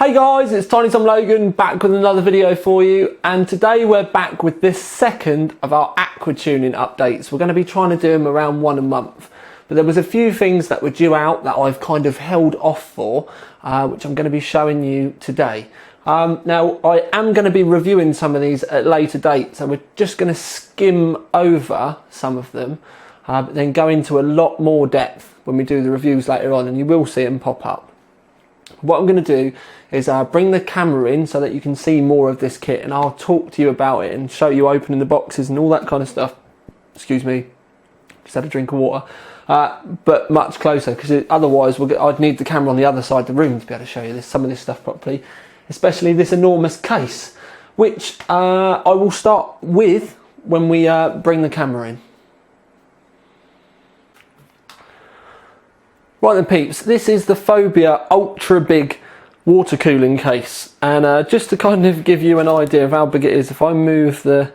Hey guys, it's Tiny Tom Logan back with another video for you, and today we're back with this second of our Aqua Tuning updates. We're going to be trying to do them around one a month, but there was a few things that were due out that I've kind of held off for, which I'm going to be showing you today. Now I am going to be reviewing some of these at a later date, so we're just going to skim over some of them, but then go into a lot more depth when we do the reviews later on, and you will see them pop up. What I'm going to do is bring the camera in so that you can see more of this kit, and I'll talk to you about it and show you opening the boxes and all that kind of stuff. Excuse me, just had a drink of water, but much closer, because otherwise I'd need the camera on the other side of the room to be able to show you some of this stuff properly, especially this enormous case, which I will start with when we bring the camera in. Right then peeps, this is the Phobia ultra big water cooling case, and just to kind of give you an idea of how big it is, if I move the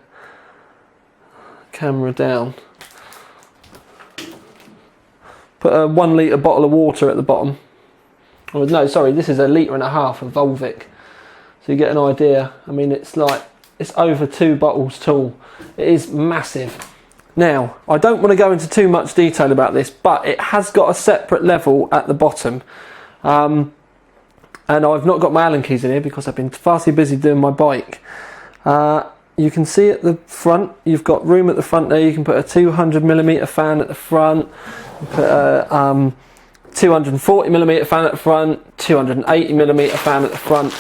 camera down, put a 1 litre bottle of water at the bottom. Oh, no, sorry, this is 1.5 litres of Volvic, so you get an idea. I mean, it's over 2 bottles tall. It is massive. Now, I don't want to go into too much detail about this, but it has got a separate level at the bottom. And I've not got my Allen keys in here because I've been far too busy doing my bike. You can see at the front, you've got room at the front there. You can put a 200mm fan at the front, put a 240mm fan at the front, 280mm fan at the front.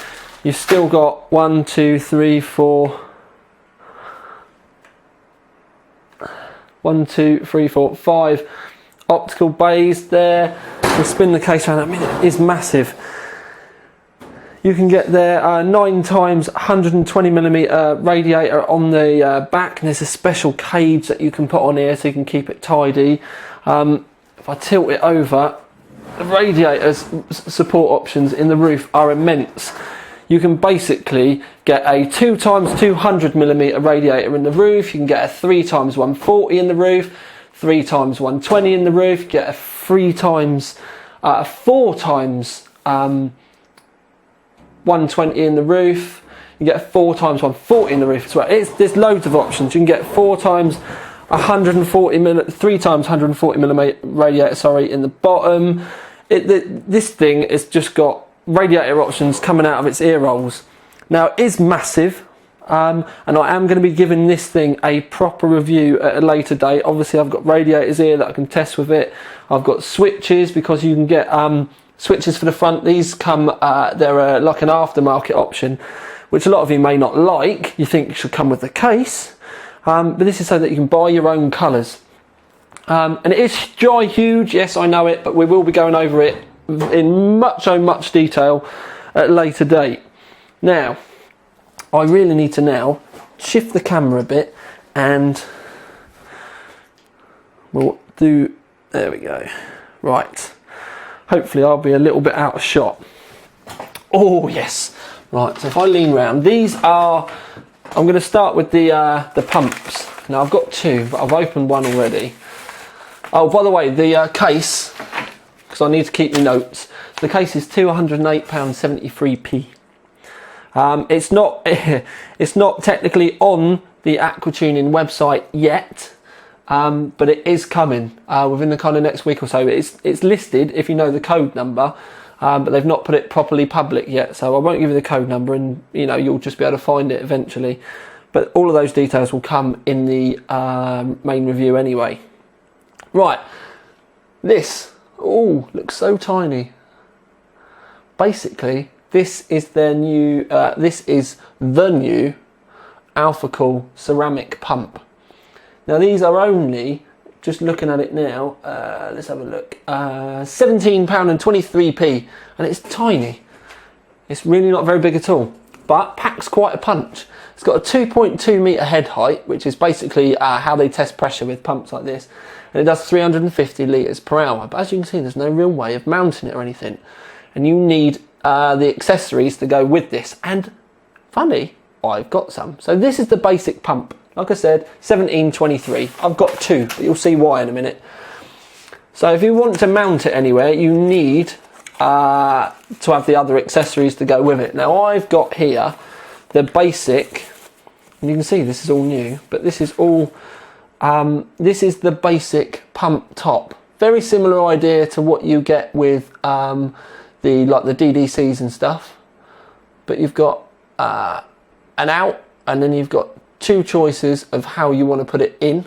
You've still got 1, 2, 3, 4... 1, 2, 3, 4, 5 optical bays there. We'll spin the case around. I mean, it is massive. You can get there 9 times 120mm radiator on the back, and there's a special cage that you can put on here so you can keep it tidy. If I tilt it over, the radiator's support options in the roof are immense. You can basically get a 2 times 200mm radiator in the roof. You can get a 3 times 140 in the roof, 3 times 120 in the roof. You get a 4 times 120 in the roof. You get a 4 times 140 in the roof as well. There's loads of options. You can get 4 times 140mm, 3 times 140mm radiator, sorry, in the bottom. This thing has just got radiator options coming out of its ear rolls. Now, it is massive, and I am going to be giving this thing a proper review at a later date. Obviously, I've got radiators here that I can test with it. I've got switches, because you can get switches for the front. These come, they're like an aftermarket option, which a lot of you may not like. You think it should come with the case, but this is so that you can buy your own colours. And it is dry huge, yes, I know it, but we will be going over it in much detail at a later date. Now, I really need to now shift the camera a bit, and we'll do, there we go. Right, hopefully I'll be a little bit out of shot. Oh yes. Right, so if I lean round, these are, I'm going to start with the pumps. Now I've got 2, but I've opened one already. Oh, by the way, the case, because I need to keep the notes. The case is £208.73p. It's not technically on the AquaTuning website yet, but it is coming within the kind of next week or so. It's listed if you know the code number, but they've not put it properly public yet. So I won't give you the code number, and you'll just be able to find it eventually. But all of those details will come in the main review anyway. Right, this. Oh, looks so tiny. Basically, this is the new Alphacool ceramic pump. Now these are only, just looking at it now, let's have a look, £17.23p, and it's tiny. It's really not very big at all, but packs quite a punch. It's got a 2.2 metre head height, which is basically how they test pressure with pumps like this. And it does 350 litres per hour. But as you can see, there's no real way of mounting it or anything. And you need the accessories to go with this. And funny, I've got some. So this is the basic pump. Like I said, 1723. I've got 2, but you'll see why in a minute. So if you want to mount it anywhere, you need to have the other accessories to go with it. Now I've got here the basic, and you can see this is all new, but this is all, this is the basic pump top. Very similar idea to what you get with the DDCs and stuff, but you've got an out, and then you've got two choices of how you want to put it in.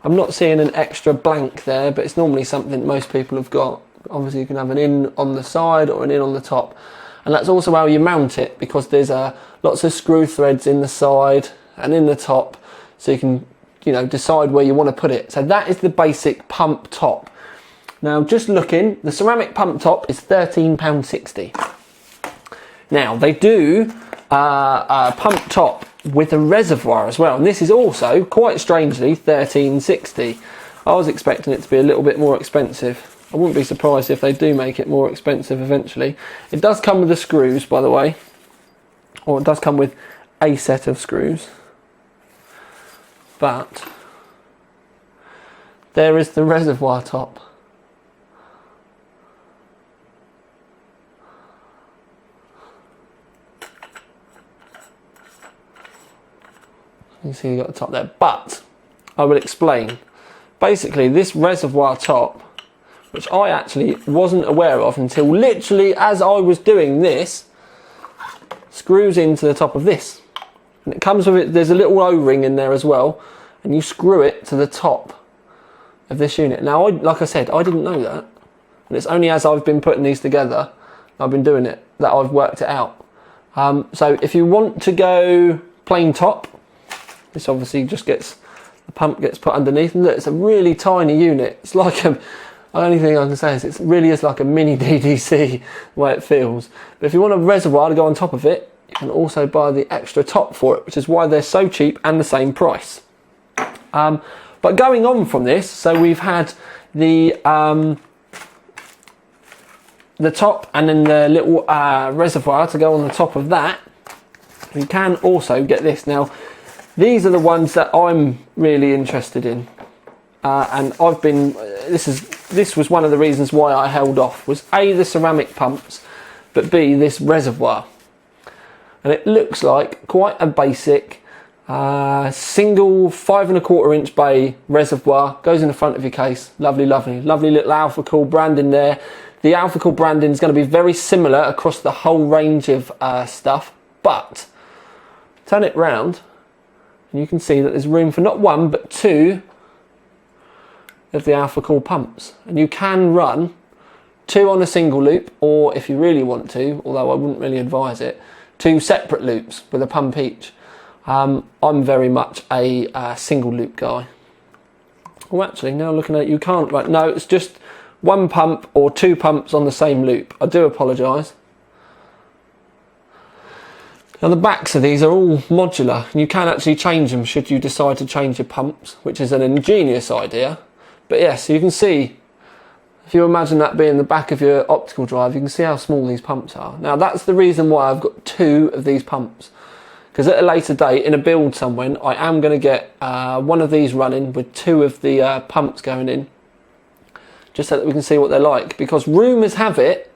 I'm not seeing an extra blank there, but it's normally something most people have got. Obviously you can have an in on the side or an in on the top, and that's also how you mount it, because there's lots of screw threads in the side and in the top, so you can, you know, decide where you want to put it. So that is the basic pump top. Now just looking, the ceramic pump top is £13.60. Now they do a pump top with a reservoir as well, and this is also, quite strangely, £13.60. I was expecting it to be a little bit more expensive. I wouldn't be surprised if they do make it more expensive eventually. It does come with the screws, by the way, or it does come with a set of screws, but there is the reservoir top. You see you got the top there, but I will explain. Basically this reservoir top, which I actually wasn't aware of until literally as I was doing this, screws into the top of this, and it comes with it, there's a little O-ring in there as well, and you screw it to the top of this unit. Now like I said, I didn't know that, and it's only as I've been putting these together, I've been doing it, that I've worked it out. So if you want to go plain top, this obviously just gets, the pump gets put underneath, and look, it's a really tiny unit. It's like the only thing I can say is it really is like a mini DDC the way it feels. But if you want a reservoir to go on top of it, you can also buy the extra top for it, which is why they're so cheap and the same price. But going on from this, so we've had the top and then the little reservoir to go on the top of that. You can also get this. Now these are the ones that I'm really interested in, and I've been, this was one of the reasons why I held off, was A, the ceramic pumps, but B, this reservoir. And it looks like quite a basic single 5¼ inch bay reservoir, goes in the front of your case. Lovely, lovely, lovely little Alphacool branding there. The Alphacool branding is going to be very similar across the whole range of stuff, but turn it round and you can see that there's room for not one but two of the Alphacool pumps, and you can run two on a single loop, or if you really want to, although I wouldn't really advise it, two separate loops with a pump each. I'm very much a single loop guy. Oh, actually, now looking at it, you can't, right? No, it's just one pump or two pumps on the same loop. I do apologise. Now the backs of these are all modular, and you can actually change them should you decide to change your pumps, which is an ingenious idea. But yes, you can see, if you imagine that being the back of your optical drive, you can see how small these pumps are. Now that's the reason why I've got two of these pumps, because at a later date in a build somewhere, I am going to get one of these running with two of the pumps going in, just so that we can see what they're like. Because rumours have it,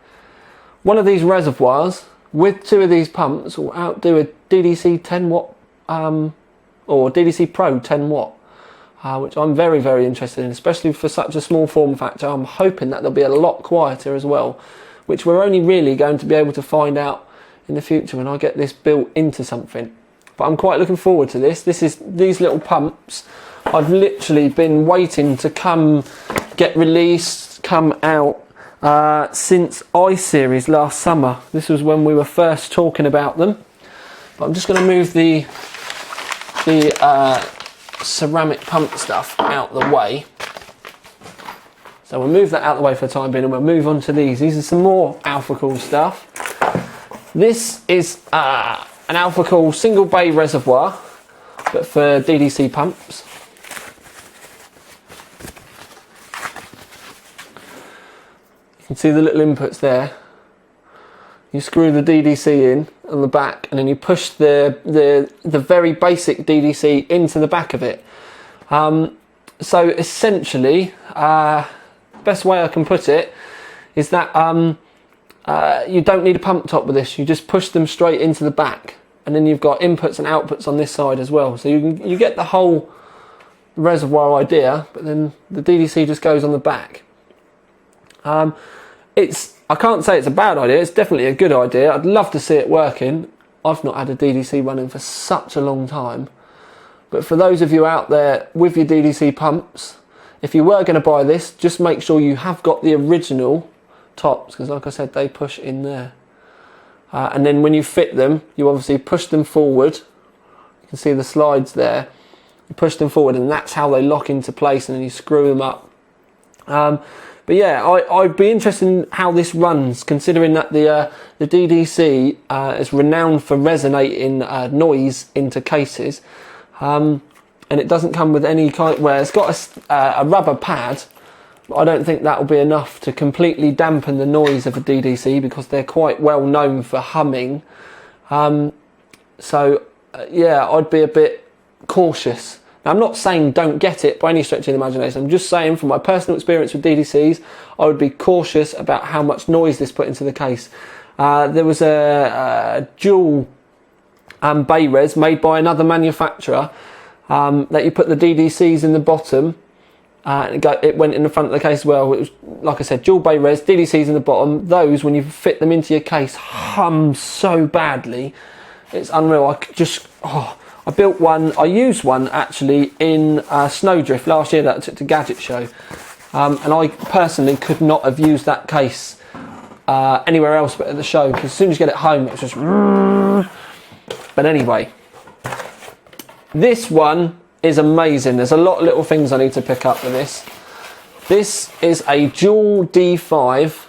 one of these reservoirs with two of these pumps will outdo a DDC 10 watt or DDC Pro 10 watt, which I'm very, very interested in, especially for such a small form factor. I'm hoping that they'll be a lot quieter as well, which we're only really going to be able to find out in the future when I get this built into something. But I'm quite looking forward to this. These little pumps, I've literally been waiting to get released, come out since iSeries last summer. This was when we were first talking about them. But I'm just going to move the ceramic pump stuff out the way. So we'll move that out the way for the time being, and we'll move on to these. These are some more Alphacool stuff. This is an Alphacool single bay reservoir, but for DDC pumps. You can see the little inputs there. You screw the DDC in on the back, and then you push the very basic DDC into the back of it. So essentially, best way I can put it is that you don't need a pump top with this. You just push them straight into the back, and then you've got inputs and outputs on this side as well. So you get the whole reservoir idea, but then the DDC just goes on the back. I can't say it's a bad idea. It's definitely a good idea. I'd love to see it working. I've not had a DDC running for such a long time. But for those of you out there with your DDC pumps, if you were going to buy this, just make sure you have got the original tops, because like I said, they push in there. And then when you fit them, you obviously push them forward. You can see the slides there. You push them forward, and that's how they lock into place, and then you screw them up. But yeah, I'd be interested in how this runs, considering that the DDC is renowned for resonating noise into cases, and it doesn't come with any kind. Where it's got a rubber pad, but I don't think that will be enough to completely dampen the noise of a DDC, because they're quite well known for humming. Yeah, I'd be a bit cautious. Now, I'm not saying don't get it by any stretch of the imagination. I'm just saying, from my personal experience with DDCs, I would be cautious about how much noise this put into the case. There was a dual bay res made by another manufacturer that you put the DDCs in the bottom, and it went in the front of the case as well. It was, like I said, dual bay res, DDCs in the bottom. Those, when you fit them into your case, hum so badly. It's unreal. I built one, I used one actually in Snowdrift last year that I took to Gadget Show, and I personally could not have used that case anywhere else but at the show, because as soon as you get it home it's just... But anyway, this one is amazing. There's a lot of little things I need to pick up with this. This is a dual D5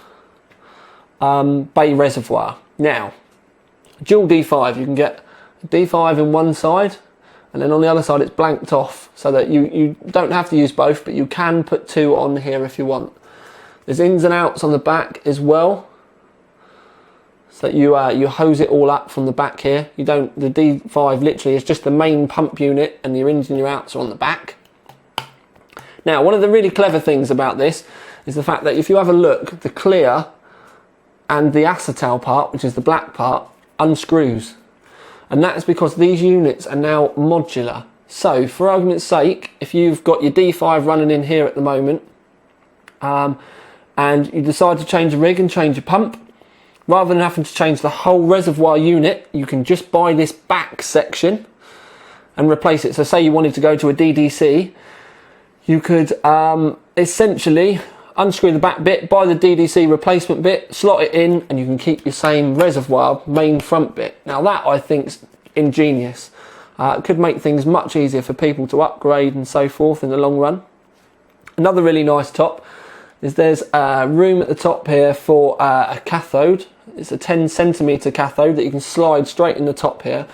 bay reservoir. Now, dual D5, you can get D5 in one side, and then on the other side it's blanked off, so that you don't have to use both, but you can put two on here if you want. There's ins and outs on the back as well, so that you hose it all up from the back here. The D5 literally is just the main pump unit, and your ins and your outs are on the back. Now, one of the really clever things about this is the fact that if you have a look, the clear and the acetal part, which is the black part, unscrews. And that is because these units are now modular. So, for argument's sake, if you've got your D5 running in here at the moment, and you decide to change the rig and change your pump, rather than having to change the whole reservoir unit, you can just buy this back section and replace it. So say you wanted to go to a DDC, you could essentially unscrew the back bit, buy the DDC replacement bit, slot it in, and you can keep your same reservoir main front bit. Now that, I think, is ingenious. It could make things much easier for people to upgrade and so forth in the long run. Another really nice top is there's a room at the top here for a cathode. It's a 10cm cathode that you can slide straight in the top here.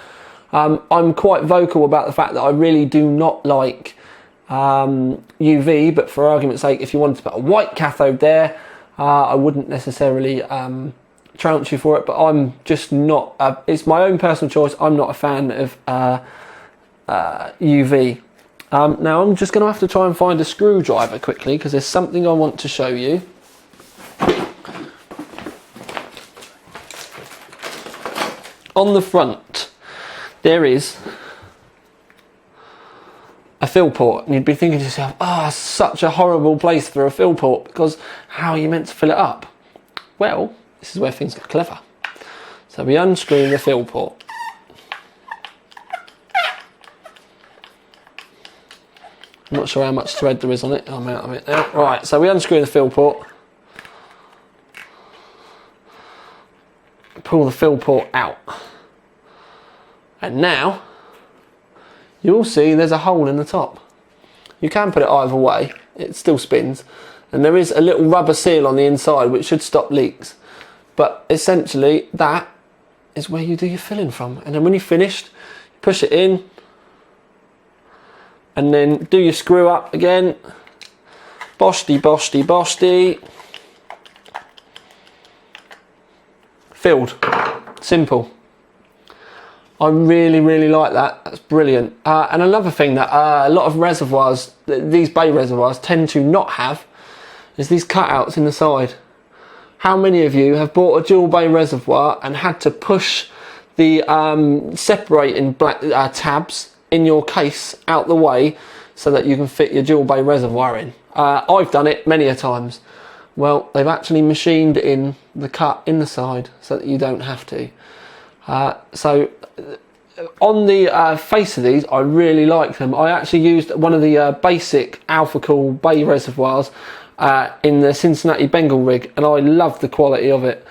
I'm quite vocal about the fact that I really do not like UV, but for argument's sake, if you wanted to put a white cathode there, I wouldn't necessarily trounce you for it, but I'm just not, it's my own personal choice, I'm not a fan of UV. Now I'm just going to have to try and find a screwdriver quickly, because there's something I want to show you. On the front there is a fill port, and you'd be thinking to yourself, oh, such a horrible place for a fill port, because how are you meant to fill it up? Well, this is where things get clever. So we unscrew the fill port. I'm not sure how much thread there is on it. I'm out of it now. Right, so we unscrew the fill port. Pull the fill port out. And now you'll see there's a hole in the top. You can put it either way, it still spins, and there is a little rubber seal on the inside which should stop leaks. But essentially that is where you do your filling from, and then when you're finished, push it in and then do your screw up again. Boshty, boshty, boshty. Filled. Simple. I really, really like that. That's brilliant. And another thing that a lot of reservoirs, these bay reservoirs, tend to not have, is these cutouts in the side. how many of you have bought a dual bay reservoir and had to push the separating tabs in your case out the way so that you can fit your dual bay reservoir in? I've done it many a times. Well, they've actually machined in the cut in the side so that you don't have to. So on the face of these, I really like them. I actually used one of the basic Alphacool bay reservoirs in the Cincinnati Bengal rig, and I love the quality of it.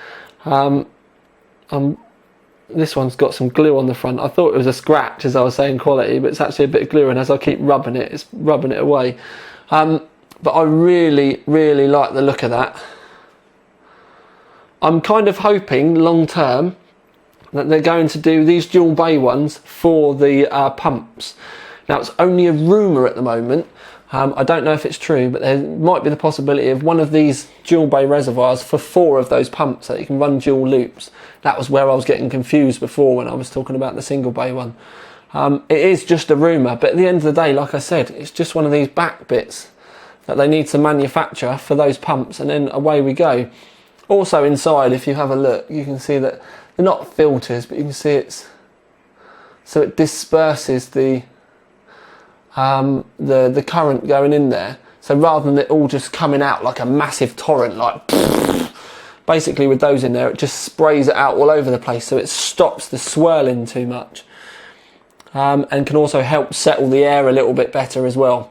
This one's got some glue on the front. I thought it was a scratch as I was saying quality, but it's actually a bit of glue, and as I keep rubbing it, it's rubbing it away. But I really, really like the look of that. I'm kind of hoping long term that they're going to do these dual bay ones for the pumps. Now, it's only a rumour at the moment. I don't know if it's true, but there might be the possibility of one of these dual bay reservoirs for 4 of those pumps, so that you can run dual loops. That was where I was getting confused before when I was talking about the single bay one. It is just a rumour, but at the end of the day, like I said, it's just one of these back bits that they need to manufacture for those pumps, and then away we go. Also inside, if you have a look, you can see that they're not filters, but you can see so it disperses the current going in there. So rather than it all just coming out like a massive torrent, like basically with those in there, it just sprays it out all over the place, so it stops the swirling too much, and can also help settle the air a little bit better as well.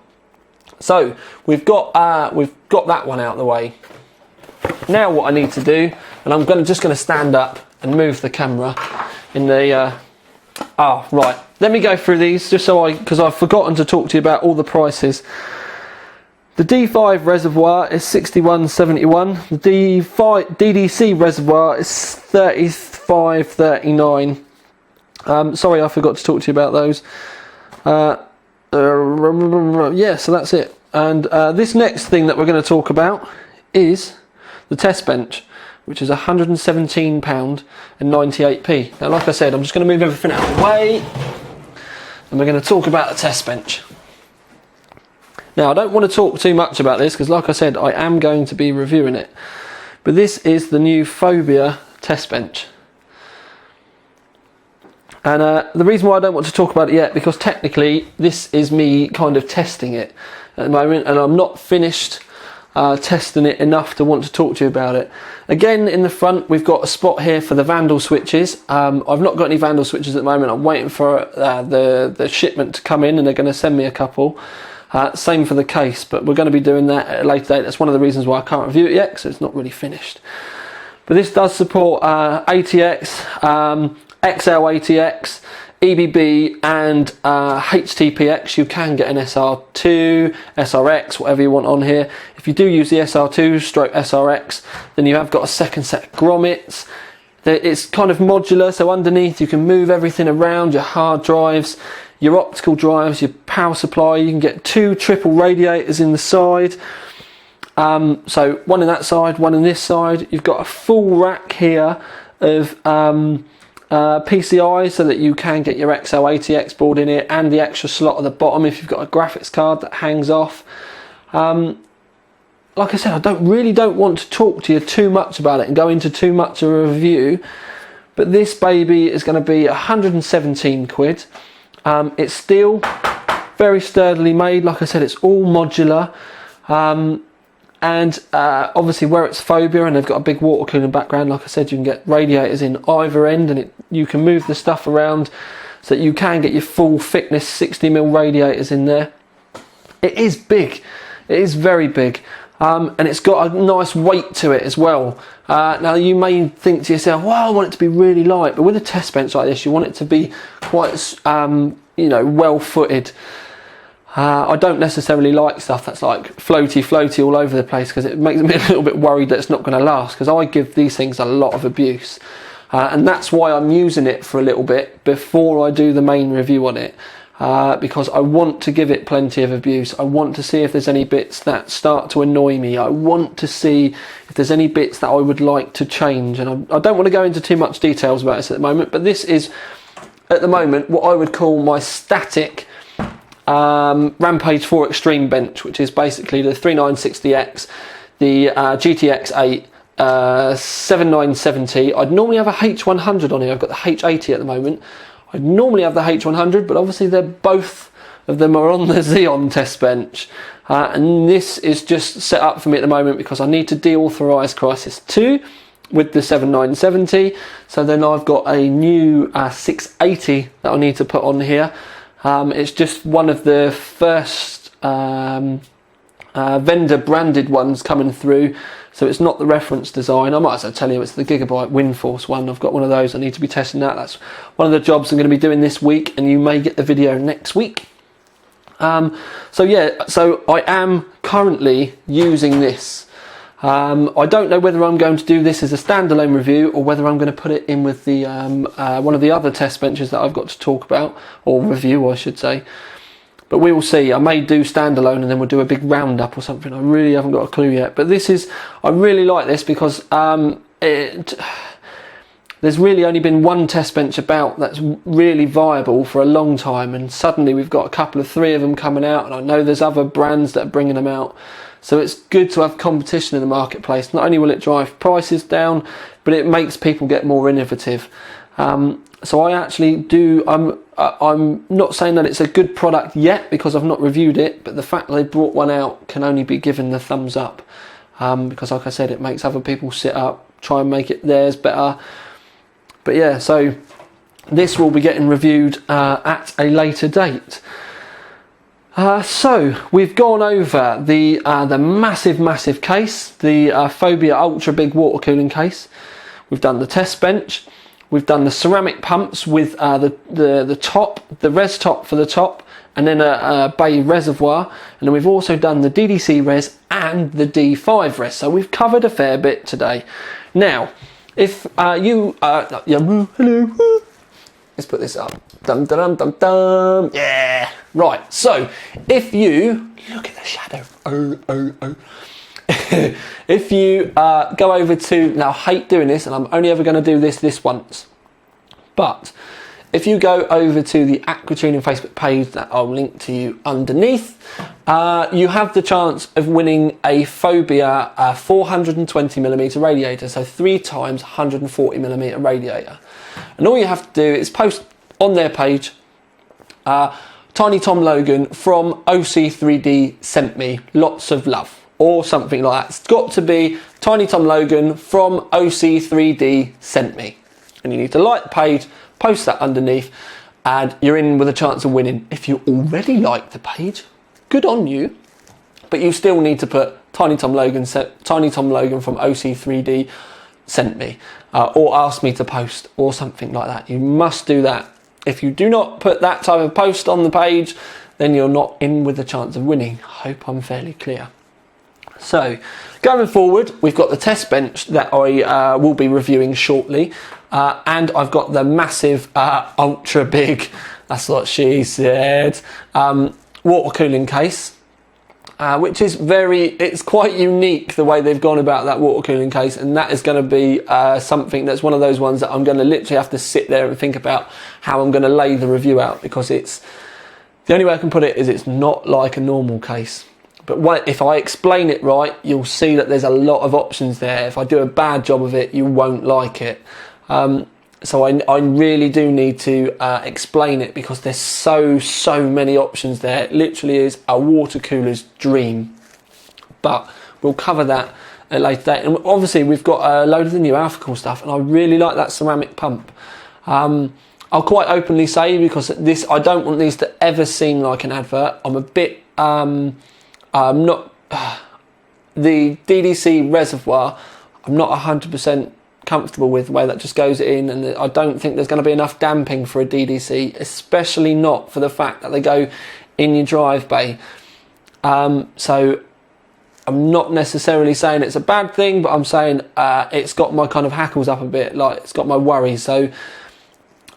So we've got that one out of the way. Now what I need to do, and I'm just going to stand up and move the camera in the right, let me go through these just because I've forgotten to talk to you about all the prices. The D5 reservoir is $61.71. The DDC reservoir is $35.39. Sorry, I forgot to talk to you about those. Yeah, so that's it. And this next thing that we're going to talk about is the test bench, which is £117.98. Now, like I said, I'm just going to move everything out of the way, and we're going to talk about the test bench. Now, I don't want to talk too much about this because, like I said, I am going to be reviewing it. But this is the new Phobia test bench. And the reason why I don't want to talk about it yet, because technically this is me kind of testing it at the moment, and I'm not finished testing it enough to want to talk to you about it. Again, in the front we've got a spot here for the Vandal switches. I've not got any Vandal switches at the moment. I'm waiting for the shipment to come in, and they're going to send me a couple. Same for the case, but we're going to be doing that at a later date. That's one of the reasons why I can't review it yet, because it's not really finished. But this does support ATX, XL ATX, EBB and HTPX. You can get an SR2, SRX, whatever you want on here. If you do use the SR2 stroke SRX, then you have got a second set of grommets. It's kind of modular, so underneath you can move everything around, your hard drives, your optical drives, your power supply. You can get 2 triple radiators in the side. So one in that side, one in this side. You've got a full rack here of PCI, so that you can get your XL ATX board in here, and the extra slot at the bottom if you've got a graphics card that hangs off. Like I said, I really don't want to talk to you too much about it and go into too much of a review, but this baby is going to be 117 quid. It's steel, very sturdily made. Like I said, it's all modular. And obviously where it's Phobia and they've got a big water cooling background, like I said, you can get radiators in either end, and you can move the stuff around so that you can get your full thickness 60mm radiators in there. It is big, it is very big, and it's got a nice weight to it as well. Now you may think to yourself, well, I want it to be really light, but with a test bench like this you want it to be quite well footed. I don't necessarily like stuff that's like floaty all over the place, because it makes me a little bit worried that it's not going to last, because I give these things a lot of abuse, and that's why I'm using it for a little bit before I do the main review on it, because I want to give it plenty of abuse. I want to see if there's any bits that start to annoy me. I want to see if there's any bits that I would like to change, and I don't want to go into too much details about this at the moment, but this is at the moment what I would call my static Rampage 4 Extreme bench, which is basically the 3960X, the GTX 8 7970. I'd normally have a H100 on here. I've got the H80 at the moment. I'd normally have the H100, but obviously they're both of them are on the Xeon test bench. And this is just set up for me at the moment because I need to deauthorize Crisis 2 with the 7970. So then I've got a new 680 that I need to put on here. It's just one of the first vendor branded ones coming through, so it's not the reference design. I might as well tell you it's the Gigabyte Windforce one. I've got one of those. I need to be testing that. That's one of the jobs I'm going to be doing this week, and you may get the video next week. So yeah, so I am currently using this. I don't know whether I'm going to do this as a standalone review or whether I'm going to put it in with the one of the other test benches that I've got to talk about, or review I should say. But we will see. I may do standalone and then we'll do a big roundup or something. I really haven't got a clue yet. But this is, I really like this because there's really only been one test bench about that's really viable for a long time, and suddenly we've got a couple of three of them coming out, and I know there's other brands that are bringing them out. So it's good to have competition in the marketplace. Not only will it drive prices down, but it makes people get more innovative. So I actually do, I'm not saying that it's a good product yet because I've not reviewed it, but the fact that they brought one out can only be given the thumbs up. Because like I said, it makes other people sit up, try and make it theirs better. But yeah, so this will be getting reviewed at a later date. So we've gone over the massive case, the Phobia ultra big water cooling case. We've done the test bench. We've done the ceramic pumps with the top, the res top for the top, and then a bay reservoir. And then we've also done the DDC res and the D5 res. So we've covered a fair bit today. Now, if hello, let's put this up. Dum dum dum dum. Yeah. Right. So if you look at the shadow. If you go over to, now I hate doing this and I'm only ever going to do this once, but if you go over to the AquaTuning Facebook page that I'll link to you underneath, you have the chance of winning a Phobia 420mm radiator, so 3 times 140mm radiator. And all you have to do is post on their page, Tiny Tom Logan from OC3D sent me lots of love, or something like that. It's got to be Tiny Tom Logan from OC3D sent me. And you need to like the page, post that underneath, and you're in with a chance of winning. If you already like the page, good on you. But you still need to put Tiny Tom Logan from OC3D sent me, or ask me to post, or something like that. You must do that. If you do not put that type of post on the page, then you're not in with a chance of winning. I hope I'm fairly clear. So, going forward, we've got the test bench that I will be reviewing shortly, and I've got the massive, ultra big, that's what she said, water cooling case, which is it's quite unique the way they've gone about that water cooling case, and that is going to be something that's one of those ones that I'm going to literally have to sit there and think about how I'm going to lay the review out, because it's, the only way I can put it is it's not like a normal case. But if I explain it right, you'll see that there's a lot of options there. If I do a bad job of it, you won't like it. So I really do need to explain it, because there's so many options there. It literally is a water cooler's dream. But we'll cover that at a later date. And obviously we've got a load of the new Alphacool stuff, and I really like that ceramic pump. I'll quite openly say, because I don't want these to ever seem like an advert. I'm a bit... not the DDC reservoir, I'm not 100% comfortable with the way that just goes in, and I don't think there's going to be enough damping for a DDC, especially not for the fact that they go in your drive bay. So I'm not necessarily saying it's a bad thing, but I'm saying it's got my kind of hackles up a bit, like it's got my worries. So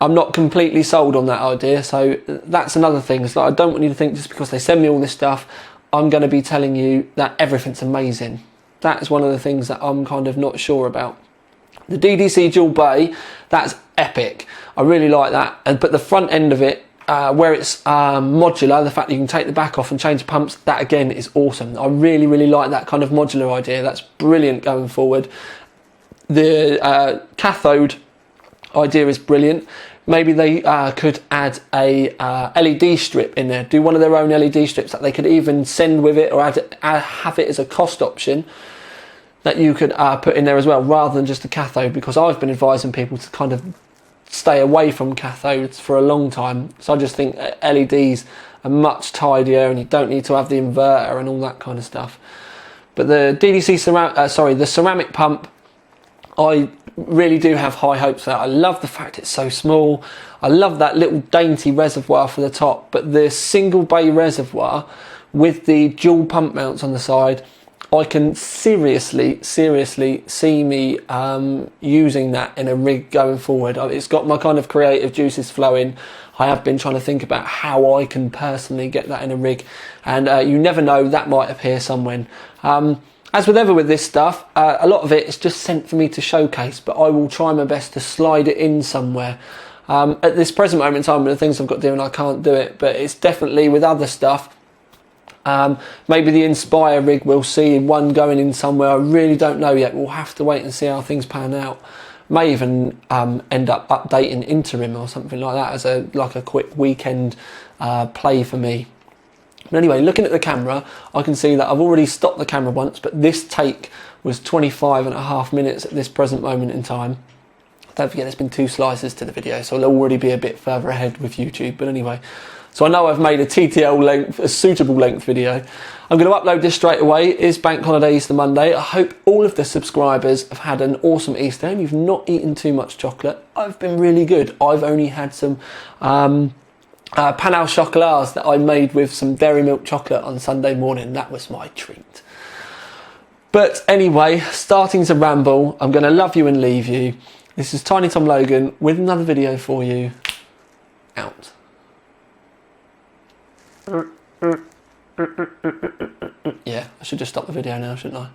I'm not completely sold on that idea. So that's another thing. It's like, I don't want you to think just because they send me all this stuff, I'm going to be telling you that everything's amazing. That's one of the things that I'm kind of not sure about. The DDC dual bay, that's epic. I really like that. But the front end of it, where it's modular, the fact that you can take the back off and change the pumps, that again is awesome. I really like that kind of modular idea. That's brilliant going forward. The cathode idea is brilliant. Maybe they could add a LED strip in there, do one of their own LED strips that they could even send with it, or have it as a cost option that you could put in there as well, rather than just a cathode, because I've been advising people to kind of stay away from cathodes for a long time. So I just think LEDs are much tidier, and you don't need to have the inverter and all that kind of stuff. But the the ceramic pump, I really do have high hopes for that. I love the fact it's so small. I love that little dainty reservoir for the top, but the single bay reservoir with the dual pump mounts on the side, I can seriously see me using that in a rig going forward. It's got my kind of creative juices flowing. I have been trying to think about how I can personally get that in a rig, and you never know, that might appear somewhere. As with ever with this stuff, a lot of it is just sent for me to showcase, but I will try my best to slide it in somewhere. At this present moment in time, with the things I've got doing, I can't do it, but it's definitely with other stuff. Maybe the Inspire rig, we'll see one going in somewhere. I really don't know yet. We'll have to wait and see how things pan out. May even end up updating interim or something like that as a quick weekend play for me. But anyway, looking at the camera, I can see that I've already stopped the camera once, but this take was 25.5 minutes at this present moment in time. Don't forget, there's been 2 slices to the video, so I'll already be a bit further ahead with YouTube. But anyway, so I know I've made a TTL length, a suitable length video. I'm going to upload this straight away. It is Bank Holiday Easter Monday. I hope all of the subscribers have had an awesome Easter and you've not eaten too much chocolate. I've been really good. I've only had some pan au chocolats that I made with some dairy milk chocolate on Sunday morning. That was my treat. But anyway, starting to ramble, I'm going to love you and leave you. This is Tiny Tom Logan with another video for you. Out. Yeah, I should just stop the video now, shouldn't I?